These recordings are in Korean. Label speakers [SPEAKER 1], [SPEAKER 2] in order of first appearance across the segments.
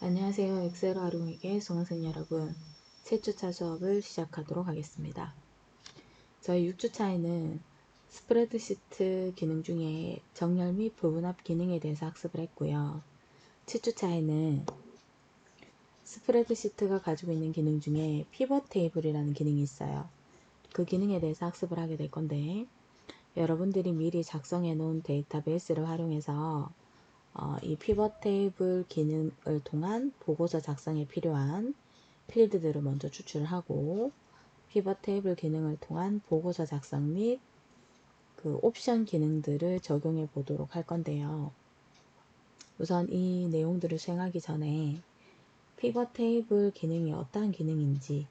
[SPEAKER 1] 안녕하세요. 엑셀 활용에게 수강생 여러분. 7주차 수업을 시작하도록 하겠습니다. 저희 6주차에는 스프레드시트 기능 중에 정렬 및 부분합 기능에 대해서 학습을 했고요. 7주차에는 스프레드시트가 가지고 있는 기능 중에 피벗 테이블이라는 기능이 있어요. 그 기능에 대해서 학습을 하게 될 건데, 여러분들이 미리 작성해 놓은 데이터베이스를 활용해서 이 피벗 테이블 기능을 통한 보고서 작성에 필요한 필드들을 먼저 추출하고, 피벗 테이블 기능을 통한 보고서 작성 및 그 옵션 기능들을 적용해 보도록 할 건데요. 우선 이 내용들을 수행하기 전에 피벗 테이블 기능이 어떠한 기능인지,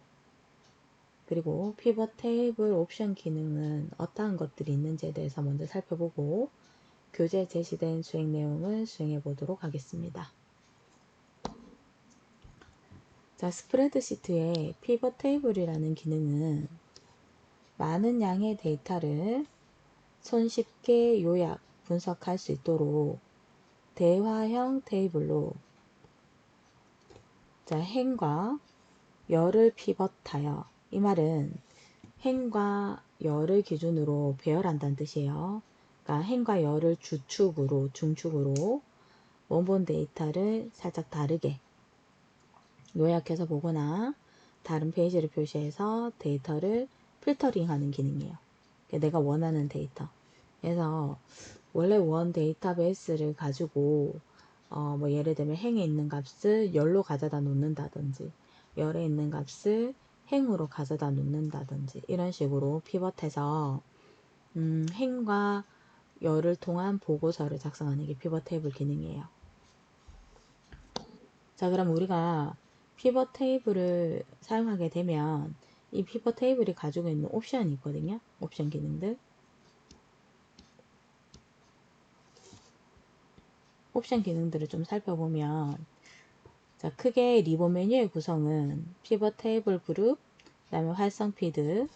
[SPEAKER 1] 그리고 피벗 테이블 옵션 기능은 어떠한 것들이 있는지에 대해서 먼저 살펴보고, 교재에 제시된 수행 내용을 수행해 보도록 하겠습니다. 자, 스프레드시트의 피벗 테이블이라는 기능은 많은 양의 데이터를 손쉽게 요약, 분석할 수 있도록 대화형 테이블로, 자, 행과 열을 피벗하여, 이 말은 행과 열을 기준으로 배열한다는 뜻이에요. 그러니까 행과 열을 주축으로, 중축으로 원본 데이터를 살짝 다르게 요약해서 보거나 다른 페이지를 표시해서 데이터를 필터링하는 기능이에요. 내가 원하는 데이터. 그래서 원래 원 데이터베이스를 가지고 뭐 예를 들면 행에 있는 값을 열로 가져다 놓는다든지, 열에 있는 값을 행으로 가져다 놓는다든지, 이런 식으로 피벗해서 행과 열을 통한 보고서를 작성하는 게 피벗 테이블 기능이에요. 자, 그럼 우리가 피벗 테이블을 사용하게 되면 이 피벗 테이블이 가지고 있는 옵션이 있거든요. 옵션 기능들. 옵션 기능들을 좀 살펴보면, 자, 크게 리본 메뉴의 구성은 피벗 테이블 그룹, 그 다음에 활성 필드,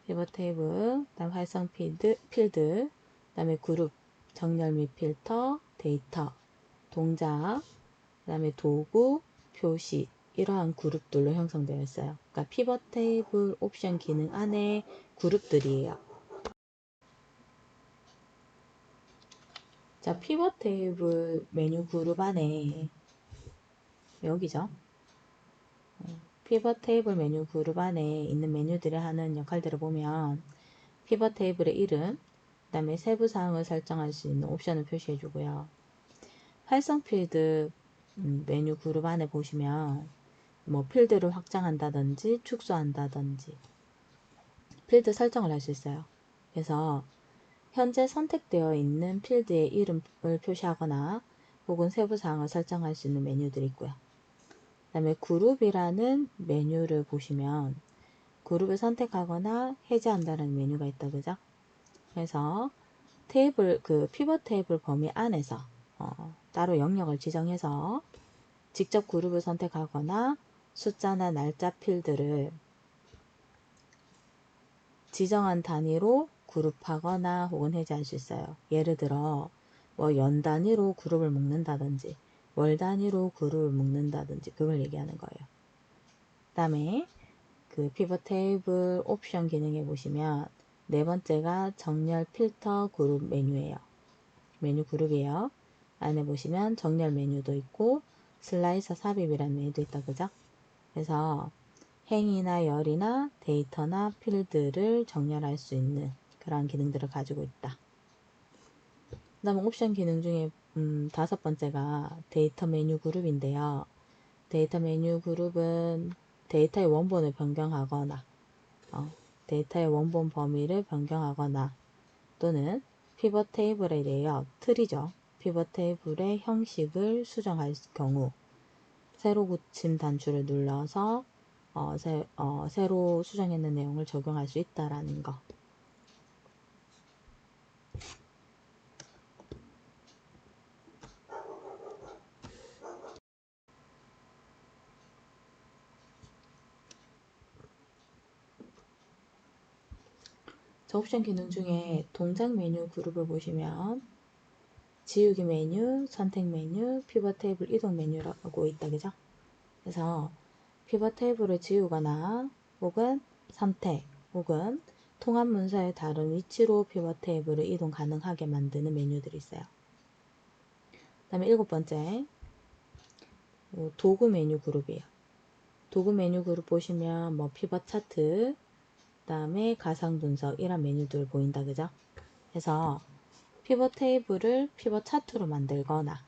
[SPEAKER 1] 피벗 테이블, 그 다음에 활성 필드, 그 다음에 그룹, 정렬 및 필터, 데이터, 동작, 그 다음에 도구, 표시, 이러한 그룹들로 형성되어 있어요. 그러니까 피벗 테이블 옵션 기능 안에 그룹들이에요. 자, 피벗 테이블 메뉴 그룹 안에 여기죠. 피벗 테이블 메뉴 그룹 안에 있는 메뉴들이 하는 역할들을 보면, 피벗 테이블의 이름, 그 다음에 세부 사항을 설정할 수 있는 옵션을 표시해 주고요. 활성 필드 메뉴 그룹 안에 보시면 뭐 필드를 확장한다든지 축소한다든지 필드 설정을 할 수 있어요. 그래서 현재 선택되어 있는 필드의 이름을 표시하거나 혹은 세부 사항을 설정할 수 있는 메뉴들이 있고요. 그 다음에 그룹이라는 메뉴를 보시면 그룹을 선택하거나 해제한다는 메뉴가 있다, 그죠? 그래서 테이블, 그 피벗 테이블 범위 안에서 따로 영역을 지정해서 직접 그룹을 선택하거나 숫자나 날짜 필드를 지정한 단위로 그룹하거나 혹은 해제할 수 있어요. 예를 들어 뭐 연 단위로 그룹을 묶는다든지 월 단위로 그룹을 묶는다든지, 그걸 얘기하는 거예요. 그 다음에 그 피벗 테이블 옵션 기능에 보시면 네 번째가 정렬 필터 그룹 메뉴예요. 메뉴 그룹이에요. 안에 보시면 정렬 메뉴도 있고 슬라이서 삽입이라는 메뉴도 있다, 그죠? 그래서 행이나 열이나 데이터나 필드를 정렬할 수 있는 그러한 기능들을 가지고 있다. 그 다음 옵션 기능 중에 다섯 번째가 데이터 메뉴 그룹인데요. 데이터 메뉴 그룹은 데이터의 원본을 변경하거나 데이터의 원본 범위를 변경하거나 또는 피벗 테이블에 대하여 틀이죠. 피벗 테이블의 형식을 수정할 경우 세로 고침 단추를 눌러서 새로 수정했는 내용을 적용할 수 있다라는 거. 저 옵션 기능 중에 동작 메뉴 그룹을 보시면 지우기 메뉴, 선택 메뉴, 피벗 테이블 이동 메뉴라고 있다. 그죠? 그래서 피벗 테이블을 지우거나 혹은 선택 혹은 통합 문서의 다른 위치로 피벗 테이블을 이동 가능하게 만드는 메뉴들이 있어요. 그 다음에 7번째 도구 메뉴 그룹이에요. 도구 메뉴 그룹 보시면 뭐 피벗 차트, 그 다음에 가상 분석 이런 메뉴들 보인다. 그죠? 그래서 피벗 테이블을 피벗 차트로 만들거나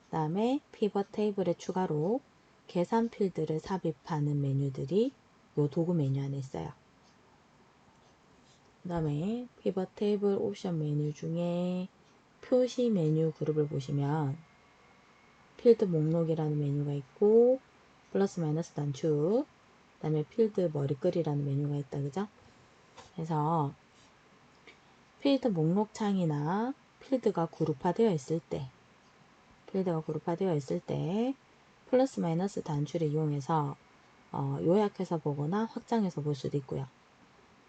[SPEAKER 1] 그 다음에 피벗 테이블에 추가로 계산 필드를 삽입하는 메뉴들이 이 도구 메뉴 안에 있어요. 그 다음에 피벗 테이블 옵션 메뉴 중에 표시 메뉴 그룹을 보시면 필드 목록이라는 메뉴가 있고 플러스 마이너스 단축, 그 다음에 필드 머리글이라는 메뉴가 있다. 그죠? 그래서 필드 목록 창이나 필드가 그룹화되어 있을 때 플러스 마이너스 단추를 이용해서 요약해서 보거나 확장해서 볼 수도 있고요.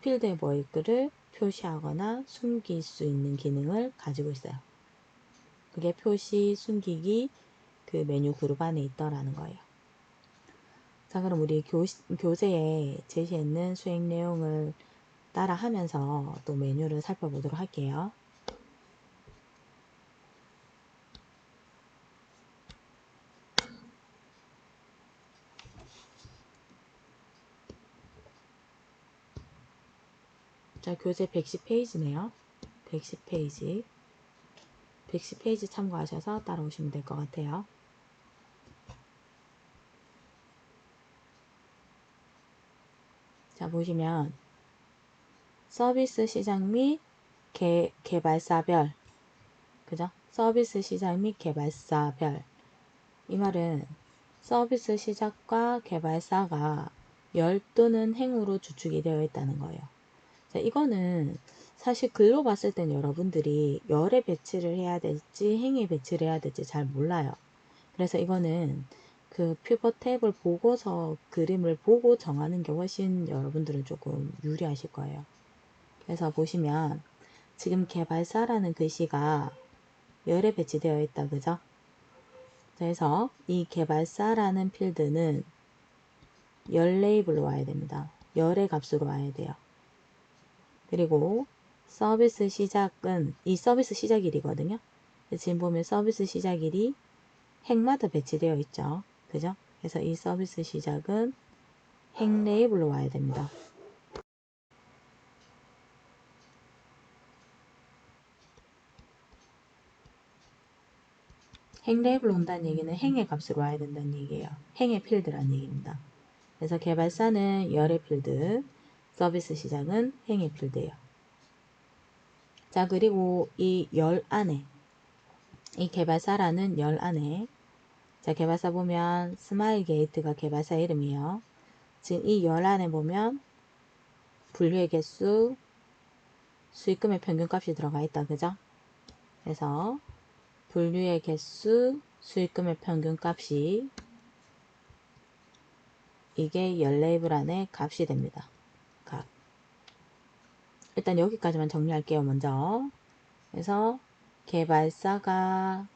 [SPEAKER 1] 필드의 머리글을 표시하거나 숨길 수 있는 기능을 가지고 있어요. 그게 표시, 숨기기 그 메뉴 그룹 안에 있더라는 거예요. 자, 그럼 우리 교재에 제시해 있는 수행 내용을 따라 하면서 또 메뉴를 살펴보도록 할게요. 자, 교재 110페이지네요. 110페이지 참고하셔서 따라오시면 될 것 같아요. 자, 보시면 서비스 시장 및 개발사별, 그죠? 서비스 시장 및 개발사별. 이 말은 서비스 시작과 개발사가 열 또는 행으로 주축이 되어 있다는 거예요. 자, 이거는 사실 글로 봤을 땐 여러분들이 열에 배치를 해야 될지 행에 배치를 해야 될지 잘 몰라요. 그래서 이거는 그 피벗 테이블 보고서 그림을 보고 정하는 게 훨씬 여러분들은 조금 유리하실 거예요. 그래서 보시면 지금 개발사라는 글씨가 열에 배치되어 있다. 그죠? 그래서 이 개발사라는 필드는 열 레이블로 와야 됩니다. 열의 값으로 와야 돼요. 그리고 서비스 시작은 이 서비스 시작일이거든요. 지금 보면 서비스 시작일이 행마다 배치되어 있죠. 그죠? 그래서 이 서비스 시작은 행 레이블로 와야 됩니다. 행 레이블로 온다는 얘기는 행의 값으로 와야 된다는 얘기예요. 행의 필드라는 얘기입니다. 그래서 개발사는 열의 필드, 서비스 시작은 행의 필드예요. 자, 그리고 이 열 안에, 이 개발사라는 열 안에, 자, 개발사 보면 스마일 게이트가 개발사 이름이에요. 지금 이 열 안에 보면 분류의 개수, 수익금의 평균값이 들어가 있다. 그죠? 그래서 분류의 개수, 수익금의 평균값이 이게 열 레이블 안에 값이 됩니다. 값. 일단 여기까지만 정리할게요. 먼저. 그래서 개발사가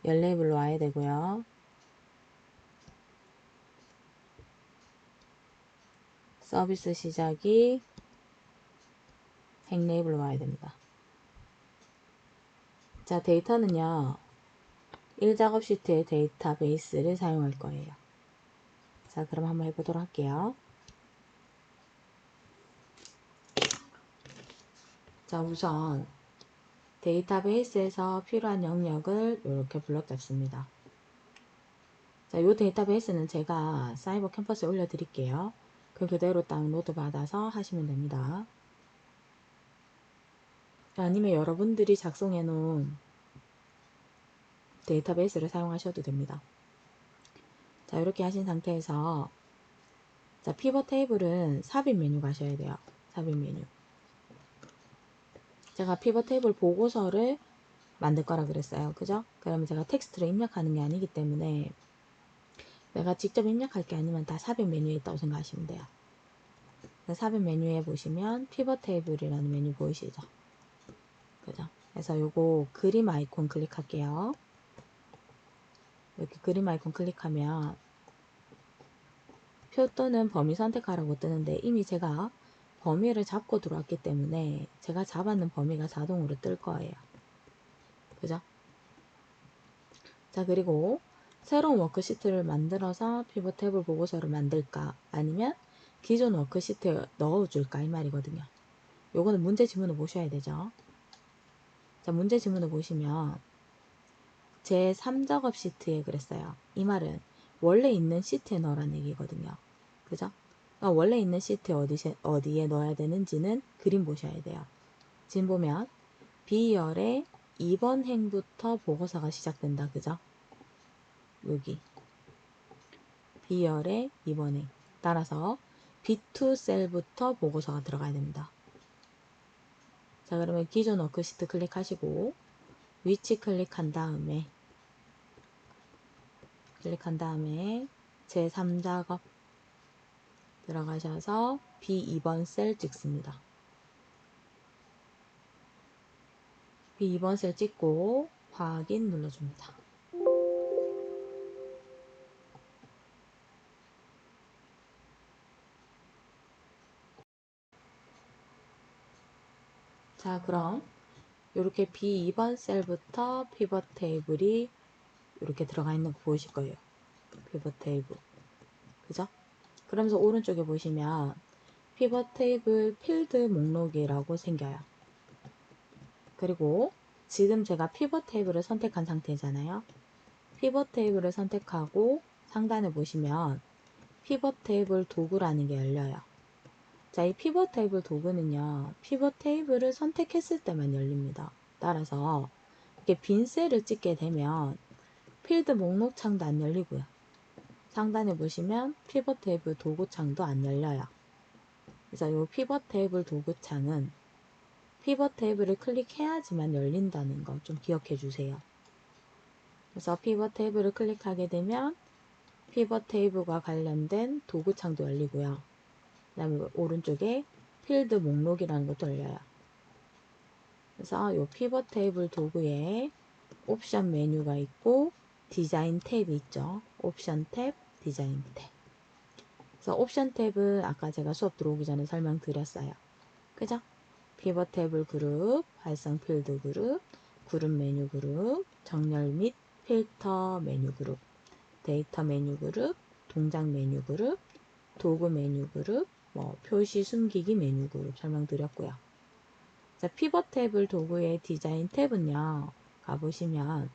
[SPEAKER 1] 열 레이블로 와야 되고요. 서비스 시작이 행 레이블로 와야 됩니다. 자, 데이터는요. 1작업 시트의 데이터베이스를 사용할 거예요. 자, 그럼 한번 해보도록 할게요. 자, 우선 데이터베이스에서 필요한 영역을 이렇게 블럭 잡습니다. 자, 이 데이터베이스는 제가 사이버 캠퍼스에 올려드릴게요. 그 그대로 다운로드 받아서 하시면 됩니다. 아니면 여러분들이 작성해 놓은 데이터베이스를 사용하셔도 됩니다. 자, 이렇게 하신 상태에서 자, 피벗 테이블은 삽입 메뉴 가셔야 돼요. 삽입 메뉴. 제가 피벗 테이블 보고서를 만들 거라 그랬어요. 그죠? 그러면 제가 텍스트를 입력하는 게 아니기 때문에 내가 직접 입력할 게 아니면 다 삽입 메뉴에 있다고 생각하시면 돼요. 삽입 메뉴에 보시면 피벗 테이블이라는 메뉴 보이시죠? 그죠? 그래서 요거 그림 아이콘 클릭할게요. 이렇게 그림 아이콘 클릭하면 표 또는 범위 선택하라고 뜨는데 이미 제가 범위를 잡고 들어왔기 때문에 제가 잡았는 범위가 자동으로 뜰 거예요. 그죠? 자, 그리고 새로운 워크시트를 만들어서 피벗 테이블 보고서를 만들까 아니면 기존 워크시트에 넣어줄까 이 말이거든요. 요거는 문제 지문을 보셔야 되죠. 자, 문제 지문을 보시면 제 3작업 시트에 그랬어요. 이 말은 원래 있는 시트에 넣으라는 얘기거든요. 그죠? 그러니까 원래 있는 시트에 어디에 넣어야 되는지는 그림 보셔야 돼요. 지금 보면 B열의 2번 행부터 보고서가 시작된다. 그죠? 여기 B열의 2번 행. 따라서 B2 셀부터 보고서가 들어가야 됩니다. 자, 그러면 기존 워크시트 클릭하시고 위치 클릭한 다음에 제3작업 들어가셔서 B2번 셀 찍습니다. B2번 셀 찍고 확인 눌러줍니다. 자, 그럼 이렇게 B2번 셀부터 피벗 테이블이 이렇게 들어가 있는 거 보이실 거예요. 피벗 테이블. 그죠? 그러면서 오른쪽에 보시면 피벗 테이블 필드 목록이라고 생겨요. 그리고 지금 제가 피벗 테이블을 선택한 상태잖아요. 피벗 테이블을 선택하고 상단에 보시면 피벗 테이블 도구라는 게 열려요. 자, 이 피벗 테이블 도구는요, 피벗 테이블을 선택했을 때만 열립니다. 따라서 이렇게 빈 셀을 찍게 되면 필드 목록 창도 안 열리고요. 상단에 보시면 피벗 테이블 도구 창도 안 열려요. 그래서 이 피벗 테이블 도구 창은 피벗 테이블을 클릭해야지만 열린다는 거 좀 기억해 주세요. 그래서 피벗 테이블을 클릭하게 되면 피벗 테이블과 관련된 도구 창도 열리고요. 그 다음에 오른쪽에 필드 목록이라는 것도 열려요. 그래서 이 피벗 테이블 도구에 옵션 메뉴가 있고 디자인 탭이 있죠. 옵션 탭, 디자인 탭. 그래서 옵션 탭은 아까 제가 수업 들어오기 전에 설명드렸어요. 그죠? 피벗 테이블 그룹, 활성 필드 그룹, 그룹 메뉴 그룹, 정렬 및 필터 메뉴 그룹, 데이터 메뉴 그룹, 동작 메뉴 그룹, 도구 메뉴 그룹, 표시 숨기기 메뉴 그룹 설명드렸고요. 자, 피벗 테이블 도구의 디자인 탭은요. 가보시면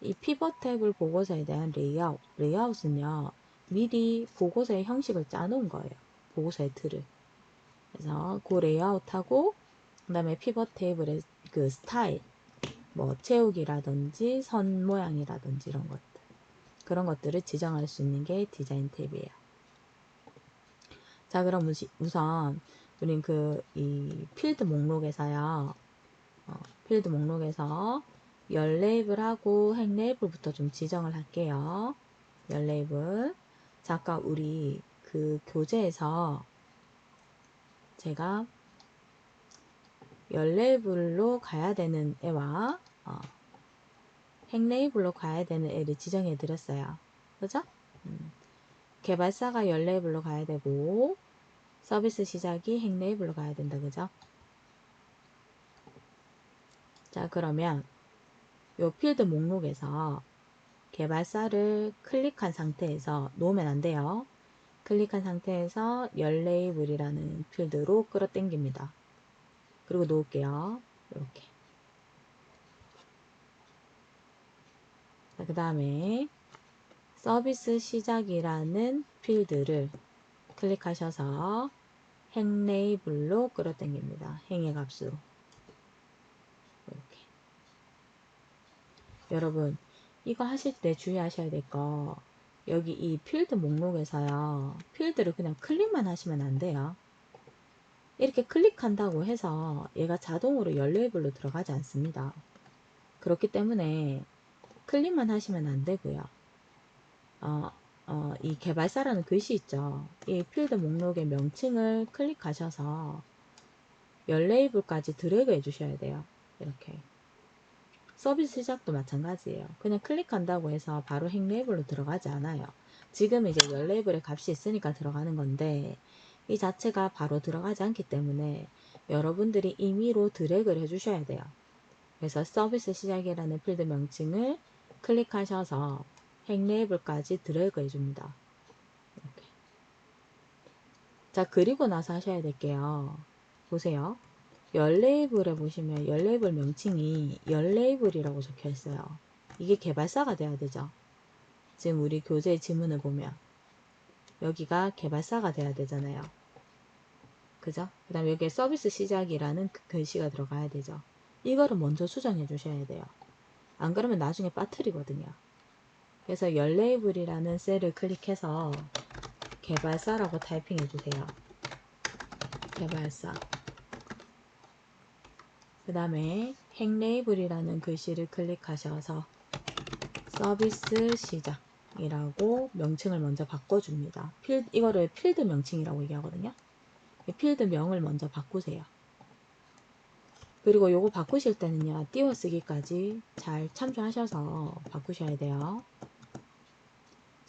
[SPEAKER 1] 이 피벗 테이블 보고서에 대한 레이아웃은요. 미리 보고서의 형식을 짜놓은 거예요. 보고서의 틀을. 그래서 그 레이아웃하고 그 다음에 피벗 테이블의 그 스타일, 채우기라든지 선 모양이라든지 이런 것들. 그런 것들을 지정할 수 있는 게 디자인 탭이에요. 자, 그럼 우선 우린 이 필드 목록에서요. 필드 목록에서 열 레이블하고 행 레이블부터 좀 지정을 할게요. 열 레이블. 자, 아까 우리 그 교재에서 제가 열 레이블로 가야 되는 애와 행 레이블로 가야 되는 애를 지정해 드렸어요. 그죠? 개발사가 열 레이블로 가야 되고 서비스 시작이 행 레이블로 가야 된다. 그죠? 자, 그러면 요 필드 목록에서 개발사를 클릭한 상태에서 놓으면 안 돼요. 클릭한 상태에서 열 레이블이라는 필드로 끌어당깁니다. 그리고 놓을게요. 이렇게. 그 다음에 서비스 시작이라는 필드를 클릭하셔서 행 레이블로 끌어당깁니다. 행의 값으로. 이렇게. 여러분, 이거 하실 때 주의하셔야 될 거, 여기 이 필드 목록에서요, 필드를 그냥 클릭만 하시면 안 돼요. 이렇게 클릭한다고 해서 얘가 자동으로 열 레이블로 들어가지 않습니다. 그렇기 때문에 클릭만 하시면 안 되고요. 이 개발사라는 글씨 있죠. 이 필드 목록의 명칭을 클릭하셔서 열 레이블까지 드래그 해주셔야 돼요. 이렇게. 서비스 시작도 마찬가지예요. 그냥 클릭한다고 해서 바로 행 레이블로 들어가지 않아요. 지금 이제 열 레이블의 값이 있으니까 들어가는 건데 이 자체가 바로 들어가지 않기 때문에 여러분들이 임의로 드래그를 해주셔야 돼요. 그래서 서비스 시작이라는 필드 명칭을 클릭하셔서 행 레이블까지 드래그 해줍니다. 이렇게. 자, 그리고 나서 하셔야 될게요. 보세요. 열 레이블에 보시면 열 레이블 명칭이 열 레이블이라고 적혀 있어요. 이게 개발사가 돼야 되죠. 지금 우리 교재 지문을 보면 여기가 개발사가 돼야 되잖아요. 그죠? 그 다음에 여기에 서비스 시작이라는 글씨가 들어가야 되죠. 이거를 먼저 수정해 주셔야 돼요. 안 그러면 나중에 빠뜨리거든요. 그래서 열 레이블이라는 셀을 클릭해서 개발사라고 타이핑해 주세요. 개발사. 그 다음에 행 레이블이라는 글씨를 클릭하셔서 서비스 시작이라고 명칭을 먼저 바꿔줍니다. 이거를 필드 명칭이라고 얘기하거든요. 필드 명을 먼저 바꾸세요. 그리고 요거 바꾸실 때는요, 띄워쓰기까지 잘 참조하셔서 바꾸셔야 돼요.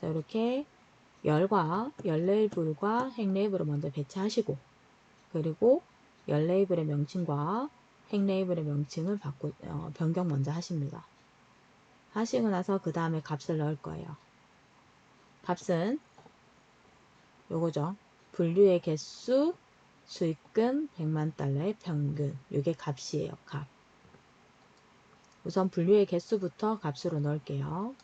[SPEAKER 1] 자, 이렇게 열과 열 레이블과 행 레이블을 먼저 배치하시고, 그리고 열 레이블의 명칭과 행 레이블의 명칭을 변경 먼저 하십니다. 하시고 나서 그 다음에 값을 넣을 거예요. 값은 요거죠. 분류의 개수, 수익금 100만 달러의 평균. 요게 값이에요. 값. 우선 분류의 개수부터 값으로 넣을게요.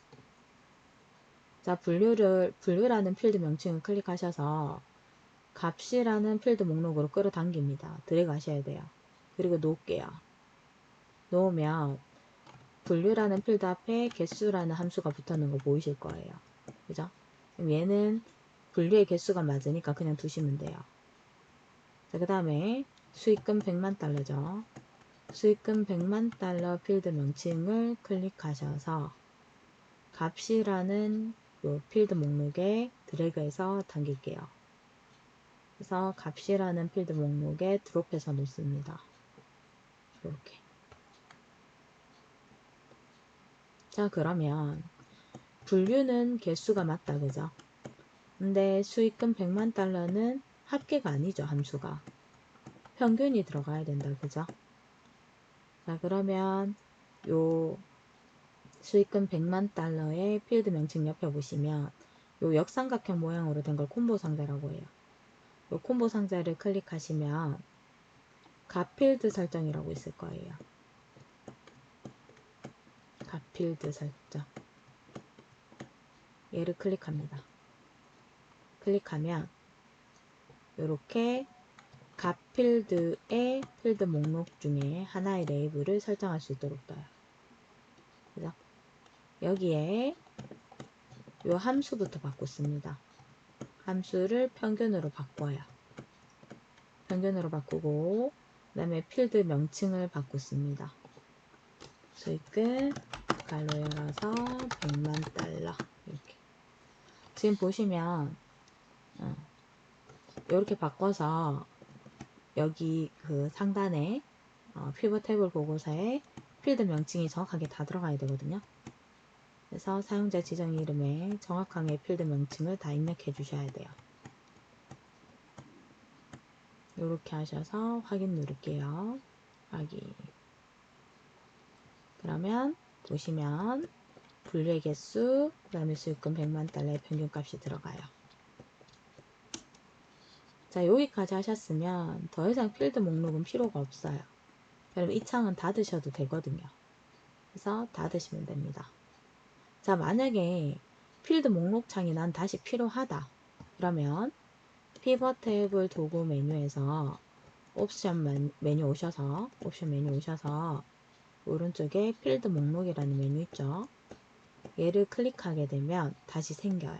[SPEAKER 1] 자, 분류라는 필드 명칭을 클릭하셔서 값이라는 필드 목록으로 끌어당깁니다. 들어가셔야 돼요. 그리고 놓을게요. 놓으면 분류라는 필드 앞에 개수라는 함수가 붙었는 거 보이실 거예요. 그죠? 얘는 분류의 개수가 맞으니까 그냥 두시면 돼요. 자, 그 다음에 수익금 100만 달러죠. 수익금 100만 달러 필드 명칭을 클릭하셔서 값이라는 요 필드 목록에 드래그해서 당길게요. 그래서 값이라는 필드 목록에 드롭해서 놓습니다. 이렇게. 자, 그러면 분류는 개수가 맞다, 그죠? 근데 수익금 100만 달러는 합계가 아니죠, 함수가. 평균이 들어가야 된다, 그죠? 자, 그러면 요 수익금 100만 달러의 필드 명칭 옆에 보시면 요 역삼각형 모양으로 된 걸 콤보 상자라고 해요. 요 콤보 상자를 클릭하시면 값 필드 설정이라고 있을 거예요. 값 필드 설정. 얘를 클릭합니다. 클릭하면 이렇게 값 필드의 필드 목록 중에 하나의 레이블을 설정할 수 있도록 떠요. 그죠? 여기에 요 함수부터 바꿨습니다. 함수를 평균으로 바꿔요. 평균으로 바꾸고 그 다음에 필드 명칭을 바꿨습니다. 수익금 가로 열어서 100만 달러 이렇게. 지금 보시면 이렇게 바꿔서 여기 그 상단에 피벗 탭을 보고서에 필드 명칭이 정확하게 다 들어가야 되거든요. 그래서 사용자 지정 이름에 정확하게 필드 명칭을 다 입력해 주셔야 돼요. 이렇게 하셔서 확인 누를게요. 확인. 그러면 보시면 분류의 개수, 그 다음에 수익금 100만 달러의 평균값이 들어가요. 자, 여기까지 하셨으면 더 이상 필드 목록은 필요가 없어요. 그럼 이 창은 닫으셔도 되거든요. 그래서 닫으시면 됩니다. 자, 만약에 필드 목록 창이 난 다시 필요하다. 그러면 피벗 탭을 도구 메뉴에서 옵션 메뉴 오셔서 오른쪽에 필드 목록이라는 메뉴 있죠. 얘를 클릭하게 되면 다시 생겨요.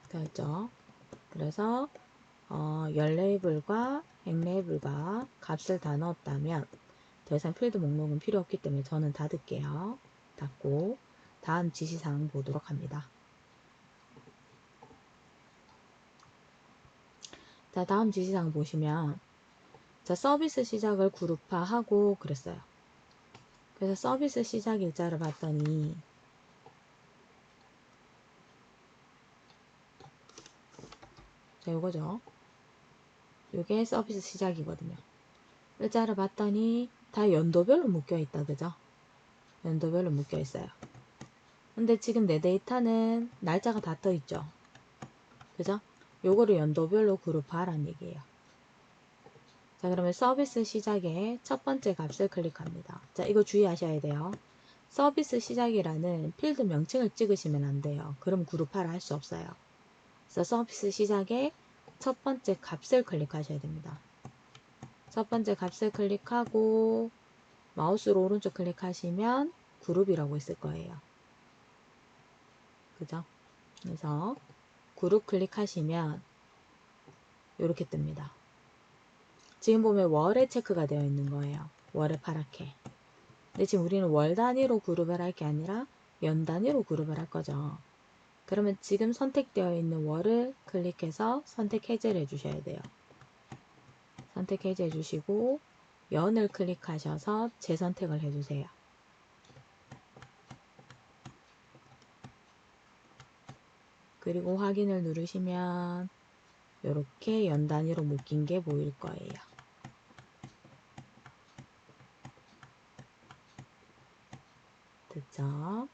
[SPEAKER 1] 그렇죠? 그래서 열 레이블과 행 레이블과 값을 다 넣었다면 더 이상 필드 목록은 필요 없기 때문에 저는 닫을게요. 닫고 다음 지시사항 보도록 합니다. 자, 다음 지시사항 보시면 자, 서비스 시작을 그룹화하고 그랬어요. 그래서 서비스 시작 일자를 봤더니 자, 요거죠. 요게 서비스 시작이거든요. 일자를 봤더니 다 연도별로 묶여 있다. 그죠? 연도별로 묶여 있어요. 근데 지금 내 데이터는 날짜가 다 떠 있죠. 그죠? 요거를 연도별로 그룹화하라는 얘기예요. 자, 그러면 서비스 시작에 첫 번째 값을 클릭합니다. 자, 이거 주의하셔야 돼요. 서비스 시작이라는 필드 명칭을 찍으시면 안 돼요. 그럼 그룹화를 할 수 없어요. 그래서 서비스 시작에 첫 번째 값을 클릭하셔야 됩니다. 첫 번째 값을 클릭하고 마우스로 오른쪽 클릭하시면 그룹이라고 있을 거예요. 그죠? 그래서 그룹 클릭하시면 이렇게 뜹니다. 지금 보면 월에 체크가 되어 있는 거예요. 월에 파랗게. 근데 지금 우리는 월 단위로 그룹을 할 게 아니라 연 단위로 그룹을 할 거죠. 그러면 지금 선택되어 있는 월을 클릭해서 선택 해제를 해주셔야 돼요. 선택 해제 해주시고 연을 클릭하셔서 재선택을 해주세요. 그리고 확인을 누르시면 이렇게 연 단위로 묶인 게 보일 거예요. 됐죠?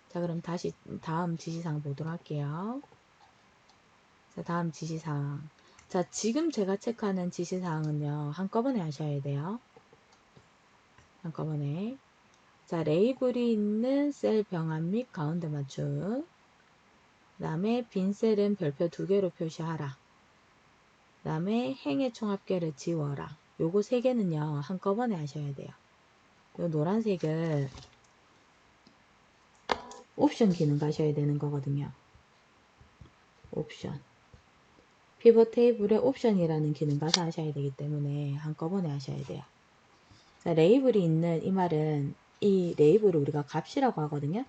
[SPEAKER 1] 자, 그럼 다시 다음 지시사항 보도록 할게요. 자, 다음 지시사항. 자, 지금 제가 체크하는 지시사항은요, 한꺼번에 하셔야 돼요. 한꺼번에. 자, 레이블이 있는 셀 병합 및 가운데 맞춤. 그 다음에 빈 셀은 별표 2개로 표시하라. 그 다음에 행의 총합계를 지워라. 요거 3개는요, 한꺼번에 하셔야 돼요. 요 노란색을 옵션 기능 가셔야 되는 거거든요. 옵션. 피벗 테이블에 옵션이라는 기능 가서 하셔야 되기 때문에 한꺼번에 하셔야 돼요. 자, 레이블이 있는 이 말은 이 레이블을 우리가 값이라고 하거든요.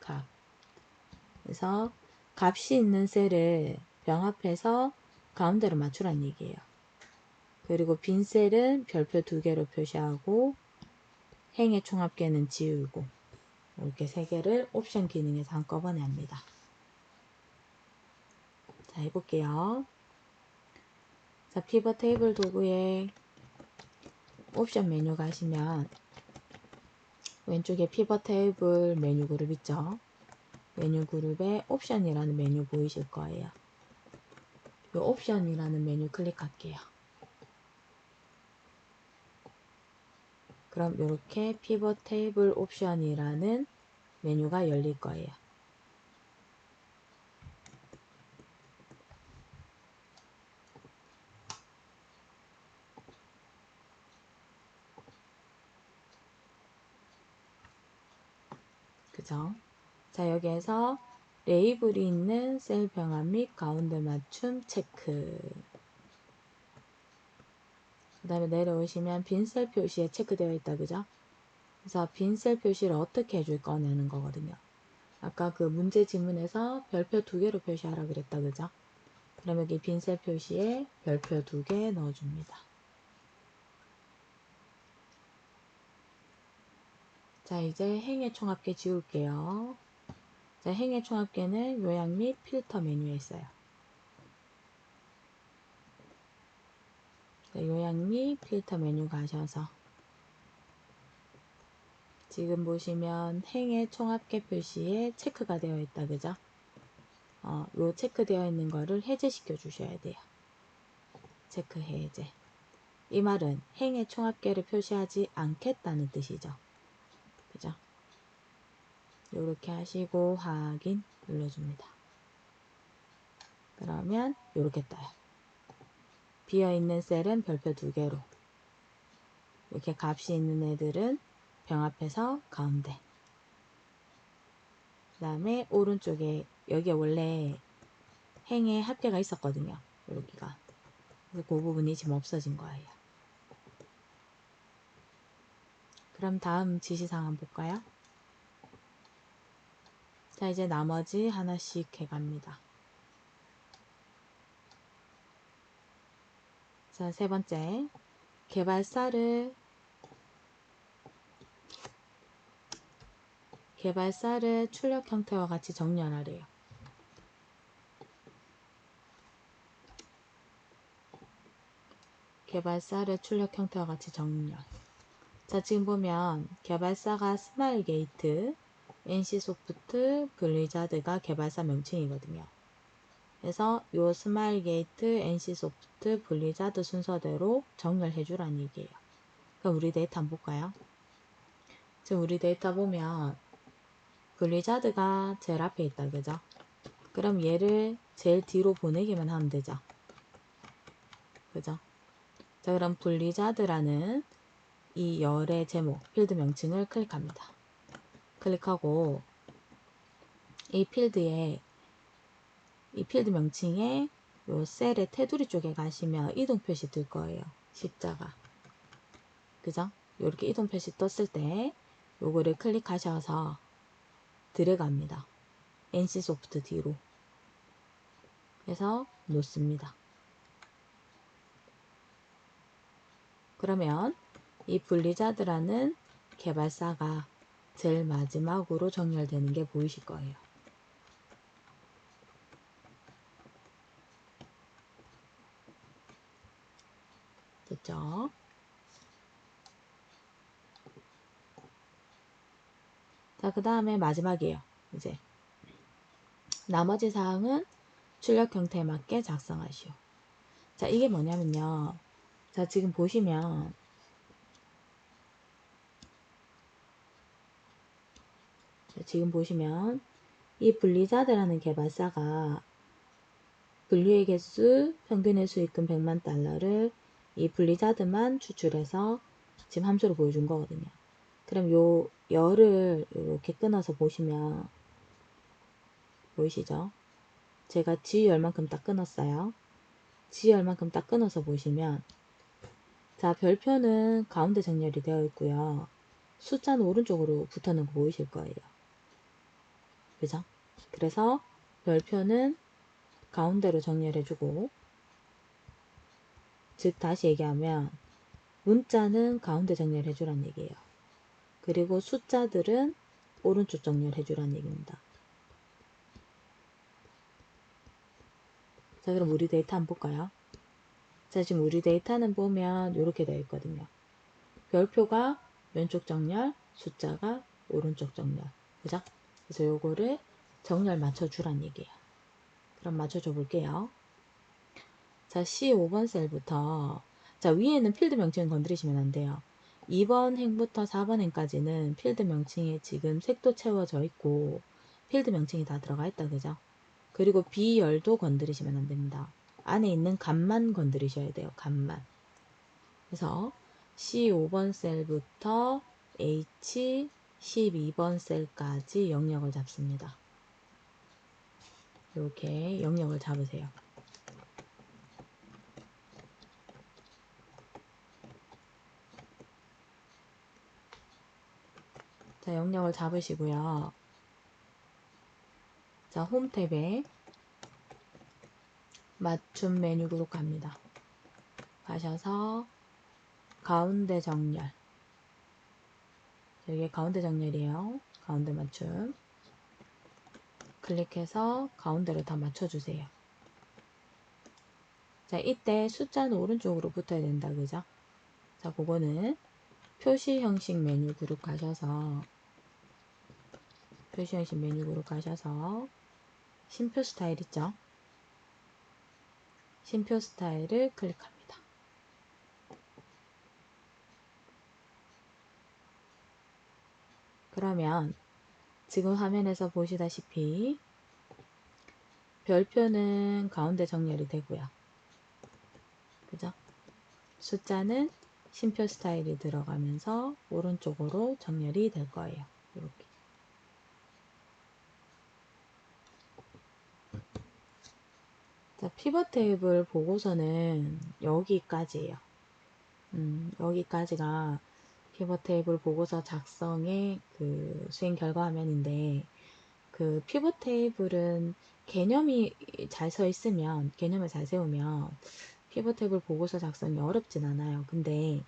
[SPEAKER 1] 값. 그래서 값이 있는 셀을 병합해서 가운데로 맞추라는 얘기예요. 그리고 빈 셀은 별표 2개로 표시하고 행의 총합계는 지우고 이렇게 3개를 옵션 기능에서 한꺼번에 합니다. 자, 해볼게요. 자, 피벗 테이블 도구에 옵션 메뉴 가시면 왼쪽에 피벗 테이블 메뉴 그룹 있죠? 메뉴 그룹에 옵션이라는 메뉴 보이실 거예요. 이 옵션이라는 메뉴 클릭할게요. 그럼 이렇게 피벗 테이블 옵션이라는 메뉴가 열릴 거예요. 그죠? 자, 여기에서 레이블이 있는 셀 병합 및 가운데 맞춤 체크. 그 다음에 내려오시면 빈 셀 표시에 체크되어 있다. 그죠? 그래서 빈 셀 표시를 어떻게 해줄 거냐는 거거든요. 아까 그 문제 지문에서 별표 2개로 표시하라 그랬다. 그죠? 그럼 여기 빈 셀 표시에 별표 2개 넣어줍니다. 자, 이제 행의 총합계 지울게요. 자, 행의 총합계는 요약 및 필터 메뉴에 있어요. 자, 요약 및 필터 메뉴 가셔서 지금 보시면 행의 총합계 표시에 체크가 되어 있다. 그죠? 요 체크되어 있는 거를 해제시켜 주셔야 돼요. 체크 해제. 이 말은 행의 총합계를 표시하지 않겠다는 뜻이죠. 그죠? 요렇게 하시고 확인 눌러줍니다. 그러면 요렇게 떠요. 비어있는 셀은 별표 2개로 이렇게 값이 있는 애들은 병합해서 가운데 그 다음에 오른쪽에 여기에 원래 행의 합계가 있었거든요. 여기가. 그래서 그 부분이 지금 없어진 거예요. 그럼 다음 지시사항 한번 볼까요? 자, 이제 나머지 하나씩 해갑니다. 자, 세 번째. 개발사를 출력 형태와 같이 정렬하래요. 개발사를 출력 형태와 같이 정렬. 자, 지금 보면 개발사가 스마일게이트, NC소프트, 블리자드가 개발사 명칭이거든요. 그래서 요 스마일게이트, NC소프트, 블리자드 순서대로 정렬해 주라는 얘기예요. 그럼 우리 데이터 한번 볼까요? 지금 우리 데이터 보면 블리자드가 제일 앞에 있다, 그죠? 그럼 얘를 제일 뒤로 보내기만 하면 되죠. 그죠? 자, 그럼 블리자드라는 이 열의 제목, 필드 명칭을 클릭합니다. 클릭하고 이 필드 명칭에 요 셀의 테두리 쪽에 가시면 이동 표시 뜰 거예요. 십자가. 그죠? 이렇게 이동 표시 떴을 때 요거를 클릭하셔서 들어갑니다. NC소프트 뒤로. 그래서 놓습니다. 그러면 이 블리자드라는 개발사가 제일 마지막으로 정렬되는 게 보이실 거예요. 됐죠? 자, 그 다음에 마지막이에요. 이제 나머지 사항은 출력 형태에 맞게 작성하시오. 자, 이게 뭐냐면요. 자, 지금 보시면 이 블리자드라는 개발사가 분류의 개수, 평균의 수익금 100만 달러를 이 블리자드만 추출해서 지금 함수로 보여준 거거든요. 그럼 요 열을 이렇게 끊어서 보시면 보이시죠? 제가 G열만큼 딱 끊었어요. G열만큼 딱 끊어서 보시면 자, 별표는 가운데 정렬이 되어 있고요. 숫자는 오른쪽으로 붙어있는 거 보이실 거예요. 그죠? 그래서 별표는 가운데로 정렬해주고, 즉 다시 얘기하면 문자는 가운데 정렬해주란 얘기예요. 그리고 숫자들은 오른쪽 정렬해주란 얘기입니다. 자, 그럼 우리 데이터 한번 볼까요? 자, 지금 우리 데이터는 보면 이렇게 되어 있거든요. 별표가 왼쪽 정렬, 숫자가 오른쪽 정렬. 그죠? 그래서 요거를 정렬 맞춰주란 얘기예요. 그럼 맞춰줘 볼게요. 자, C5번 셀부터 자, 위에는 필드 명칭 건드리시면 안 돼요. 2번 행부터 4번 행까지는 필드 명칭에 지금 색도 채워져 있고 필드 명칭이 다 들어가 있다. 그죠? 그리고 B열도 건드리시면 안 됩니다. 안에 있는 값만 건드리셔야 돼요. 값만. 그래서 C5번 셀부터 H12번 셀까지 영역을 잡습니다. 이렇게 영역을 잡으세요. 자, 영역을 잡으시고요. 자, 홈 탭에 맞춤 메뉴 그룹 갑니다. 가셔서 가운데 정렬. 여기 가운데 정렬이에요. 가운데 맞춤. 클릭해서 가운데로 다 맞춰주세요. 자, 이때 숫자는 오른쪽으로 붙어야 된다. 그죠? 자, 그거는 표시 형식 메뉴 그룹 가셔서 표시 형식 메뉴 그룹 가셔서 심표 스타일 있죠? 심표 스타일을 클릭합니다. 그러면 지금 화면에서 보시다시피 별표는 가운데 정렬이 되고요. 그죠? 숫자는 심표 스타일이 들어가면서 오른쪽으로 정렬이 될 거예요. 이렇게. 자, 피벗 테이블 보고서는 여기까지예요. 여기까지가 피벗 테이블 보고서 작성의 그 수행 결과 화면인데 그 피벗 테이블은 개념이 잘 서 있으면, 개념을 잘 세우면 피벗 테이블 보고서 작성이 어렵진 않아요. 근데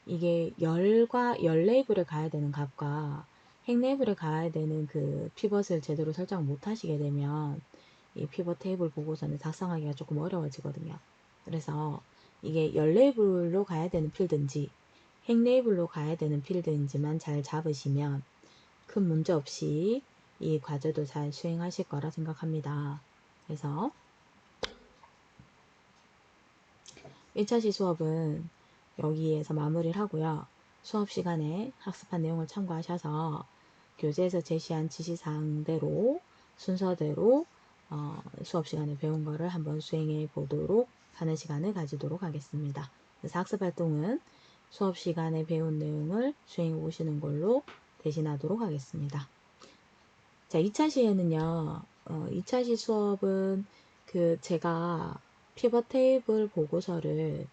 [SPEAKER 1] 이게 열 레이블을 가야 되는 값과 행 레이블을 가야 되는 그 피벗을 제대로 설정 못 하시게 되면 이 피벗 테이블 보고서는 작성하기가 조금 어려워지거든요. 그래서 이게 열 레이블로 가야 되는 필드인지 행 레이블로 가야 되는 필드인지만 잘 잡으시면 큰 문제 없이 이 과제도 잘 수행하실 거라 생각합니다. 그래서 1차시 수업은 여기에서 마무리를 하고요. 수업 시간에 학습한 내용을 참고하셔서 교재에서 제시한 지시사항대로 순서대로 수업 시간에 배운 거를 한번 수행해 보도록 하는 시간을 가지도록 하겠습니다. 그래서 학습 활동은 수업 시간에 배운 내용을 수행해 오시는 걸로 대신하도록 하겠습니다. 자, 2차 시에는요, 2차 시 수업은 제가 피벗 테이블 보고서를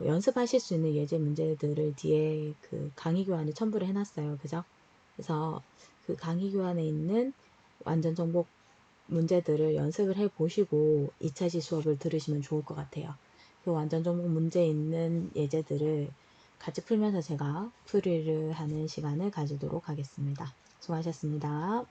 [SPEAKER 1] 연습하실 수 있는 예제 문제들을 뒤에 그 강의 교환에 첨부를 해놨어요. 그죠? 그래서 그 강의 교환에 있는 완전 정복 문제들을 연습을 해 보시고 2차 시 수업을 들으시면 좋을 것 같아요. 그 완전 정복 문제 있는 예제들을 같이 풀면서 제가 풀이를 하는 시간을 가지도록 하겠습니다. 수고하셨습니다.